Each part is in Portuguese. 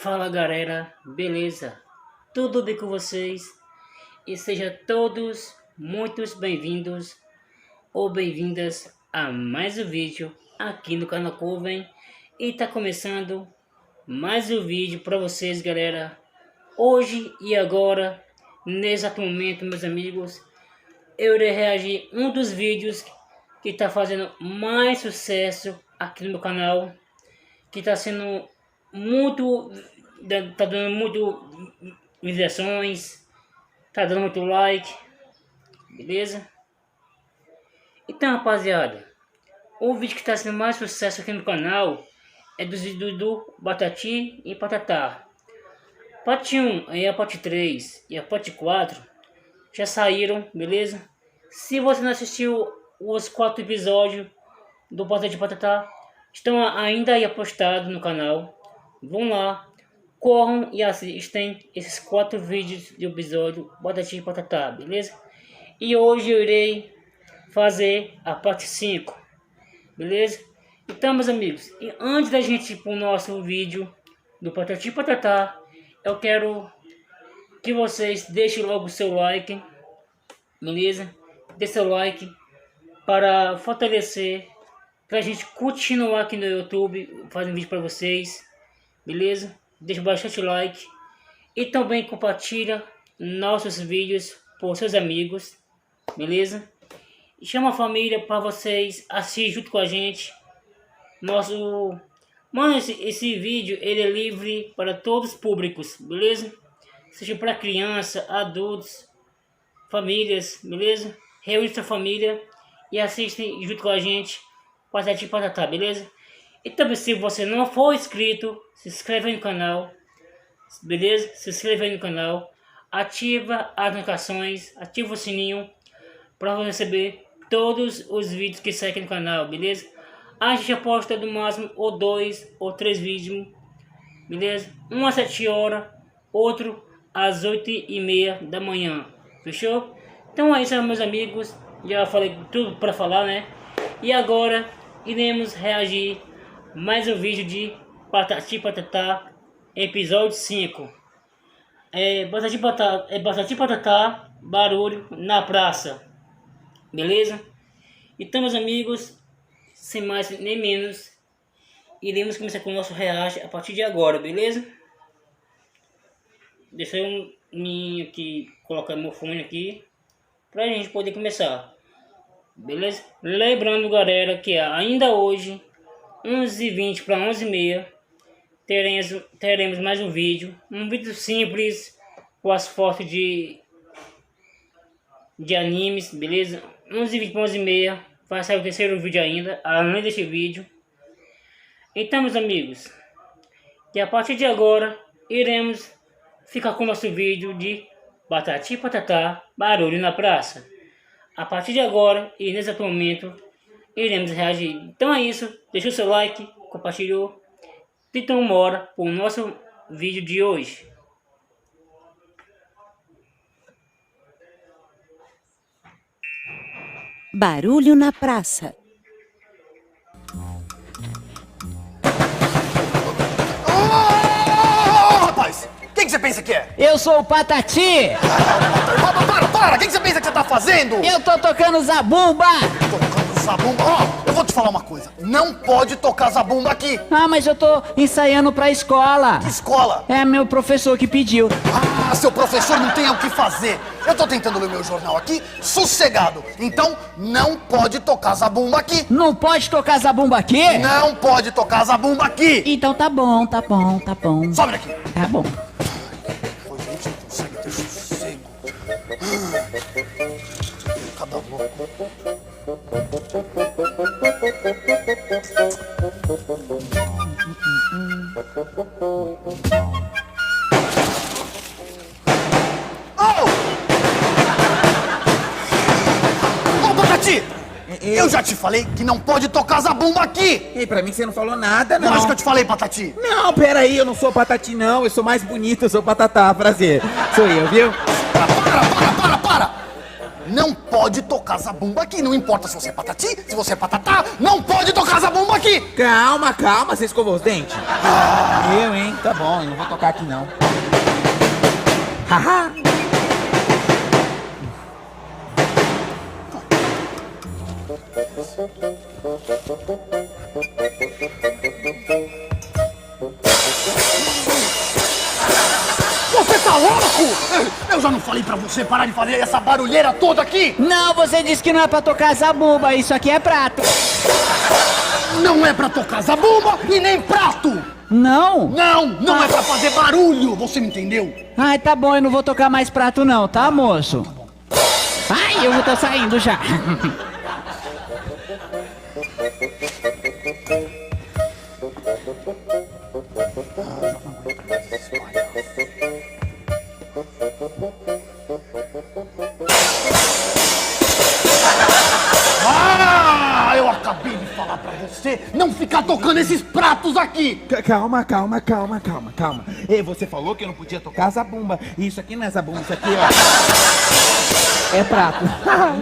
Fala galera, beleza? Tudo bem com vocês? E sejam todos muito bem-vindos ou bem-vindas a mais um vídeo aqui no canal Coven. E tá começando mais um vídeo para vocês, galera. Hoje e agora, nesse exato momento, meus amigos, eu irei reagir a um dos vídeos que tá fazendo mais sucesso aqui no meu canal, que tá sendo muito, tá dando muito visualizações, tá dando muito like, beleza? Então, rapaziada, o vídeo que tá sendo mais sucesso aqui no canal é dos vídeos do Patati e Patatá. Parte 1 e a parte 3 e a parte 4 já saíram, beleza? Se você não assistiu os 4 episódios do Patati e Patatá, estão ainda aí postados no canal. Vão lá, corram e assistem esses 4 vídeos de episódio Patati e Patatá, beleza? E hoje eu irei fazer a parte 5, beleza? Então, meus amigos, e antes da gente ir para o nosso vídeo do Patati e Patatá, eu quero que vocês deixem logo o seu like, beleza? Dê seu like para fortalecer, para a gente continuar aqui no YouTube fazendo vídeo para vocês, beleza? Deixa bastante like e também compartilha nossos vídeos por seus amigos, beleza? E chama a família para vocês assistir junto com a gente. Mano, esse vídeo ele é livre para todos os públicos, beleza? Seja para criança, adultos, famílias, beleza? Reúne sua família e assistem junto com a gente Patati e Patatá, beleza? E também, se você não for inscrito, se inscreve aí no canal, beleza? Se inscreve aí no canal, ativa as notificações, ativa o sininho para você receber todos os vídeos que saem aqui no canal, beleza? A gente já posta no máximo ou 2 ou 3 vídeos, beleza? Um às 7 horas, outro às 8h30 da manhã, fechou? Então é isso, meus amigos, já falei tudo para falar, né? E agora iremos reagir mais um vídeo de Patati e Patatá, episódio 5. Patati e Patatá, barulho na praça, beleza? Então, meus amigos, sem mais nem menos, iremos começar com o nosso react a partir de agora, beleza? Deixa eu aqui, colocar meu fone aqui, pra gente poder começar, beleza? Lembrando, galera, que ainda hoje, 11h20 para 11h30, teremos mais um vídeo simples, com as fotos de animes, beleza? 11h20 para 11h30, vai sair o terceiro vídeo ainda, além deste vídeo. Então, meus amigos, que a partir de agora, iremos ficar com o nosso vídeo de Patati e Patatá, barulho na praça. A partir de agora, e nesse atual momento, iremos reagir. Então é isso, deixa o seu like, compartilhou. Então bora para o nosso vídeo de hoje. Barulho na praça. Rapaz, quem que você pensa que é? Eu sou o Patati! Para! Quem que você pensa que você tá fazendo? Eu tô tocando zabumba! Tocando zabumba? Ó, eu vou te falar uma coisa. Não pode tocar zabumba aqui. Ah, mas eu tô ensaiando pra escola. Que escola? É meu professor que pediu. Ah, seu professor não tem o que fazer. Eu tô tentando ler meu jornal aqui, sossegado. Então, não pode tocar zabumba aqui. Não pode tocar zabumba aqui? Não pode tocar zabumba aqui. Então tá bom, tá bom, tá bom. Sobe daqui. Tá bom. Pois a gente não consegue ter sossego. Cada louco. Ô, Patati! Eu já te falei que não pode tocar zabumba aqui! E pra mim você não falou nada, não. Não acho que eu te falei, Patati! Não, peraí, eu não sou Patati, não. Eu sou mais bonito, eu sou Patatá. Prazer. Sou eu, viu? Para! Não pode tocar zabumba aqui. Não importa se você é patati, se você é patatá, não pode tocar zabumba aqui. Calma, calma, você escovou os dentes? Eu, hein? Tá bom, eu não vou tocar aqui não. Haha! Você tá louco? Eu já não falei pra você parar de fazer essa barulheira toda aqui? Não, você disse que não é pra tocar zabumba, isso aqui é prato. Não é pra tocar zabumba e nem prato. Não? Não é pra fazer barulho. Você me entendeu? Ai, tá bom, eu não vou tocar mais prato não, tá, moço? Ai, eu tô saindo já. Eu acabei de falar pra você não ficar tocando esses pratos aqui. Calma. Ei, você falou que eu não podia tocar zabumba. Isso aqui não é zabumba, isso aqui, ó. É prato.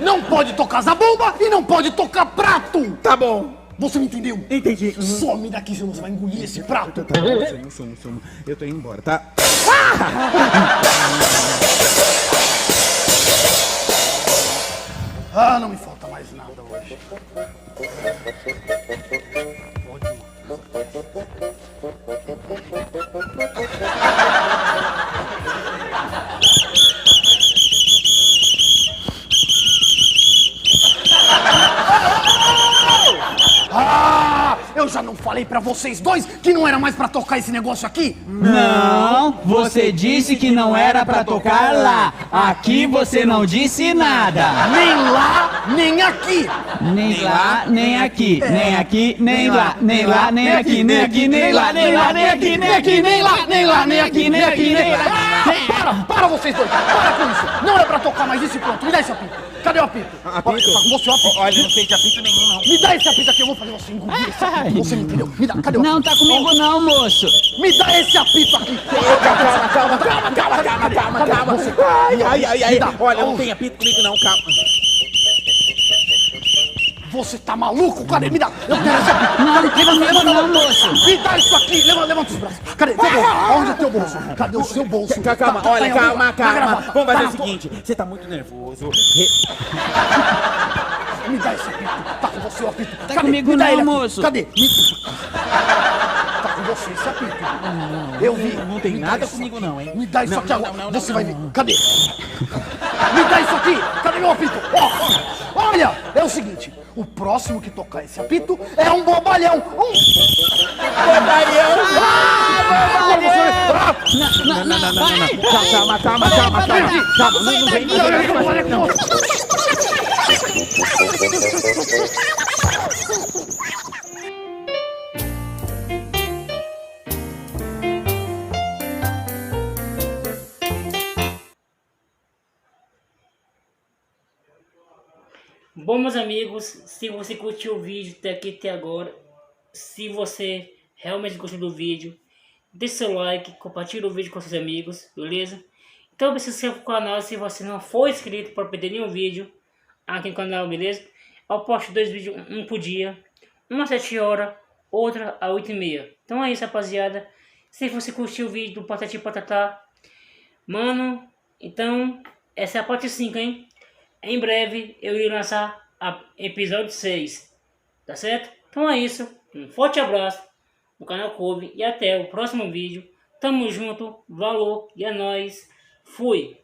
Não pode tocar zabumba e não pode tocar prato. Tá bom. Você me entendeu? Entendi. Some daqui, senão você vai engolir esse prato. Tá bom, sumo. Eu tô indo embora, tá? Não me falta mais nada hoje. Eu já não falei pra vocês dois que não era mais pra tocar esse negócio aqui? Não, você disse que não era pra tocar lá. Aqui você não disse nada. Nem lá, nem aqui. Nem lá, nem aqui. Nem aqui, nem lá. Nem lá, nem aqui. Nem aqui, nem lá. Nem lá, nem aqui. Nem aqui, nem lá. Nem lá, nem aqui. Nem aqui, nem lá. Para vocês dois. Para com isso. Não é pra tocar mais isso e pronto. Me dá esse apito. Cadê o apito? Apito? Tá com você o apito. Olha, não tem apito nenhum, não. Me dá esse apito aqui. Eu vou fazer você engolir esse apito. Você me entendeu? Me dá. Cadê o apito? Não tá comigo não, moço. Me dá esse apito aqui. Calma. Ai. Olha, não tem apito comigo, não, calma. Você tá maluco? Cadê? Me dá. Eu quero esse apito. Não, Cadê? Levanta, não, moço. Me dá isso aqui. Levanta os braços. Cadê? Teu bolso. Aonde é teu bolso? Cadê o seu bolso? Calma, Tá olha, em algum- calma. na gravata. Vamos fazer Tá o seguinte, você tá muito nervoso. Me dá esse apito. Tá com você o apito. Cadê? comigo Me dá não, ele aqui. moço. Cadê? Tá com você esse apito. Eu vi. Não tem Me dá nada isso comigo aqui. não, hein? Me dá isso Não, aqui não, agora. não, Você não, vai não. ver. Cadê? Me dá isso aqui. Cadê meu apito? Ó, olha, é o seguinte. O próximo que tocar esse apito é um bobalhão. Calma. Não vem. Bom, meus amigos, se você curtiu o vídeo até aqui até agora, se você realmente gostou do vídeo, deixe seu like, compartilhe o vídeo com seus amigos, beleza? Então se inscreva no canal se você não for inscrito para perder nenhum vídeo aqui no canal, beleza? Eu posto 2 vídeos, um por dia, um às 7 horas, outra às 8h30. Então é isso, rapaziada. Se você curtiu o vídeo do Patati Patatá, mano, então essa é a parte 5, hein? Em breve eu irei lançar a episódio 6, tá certo? Então é isso, um forte abraço no canal Couve e até o próximo vídeo. Tamo junto, valeu e é nóis, fui!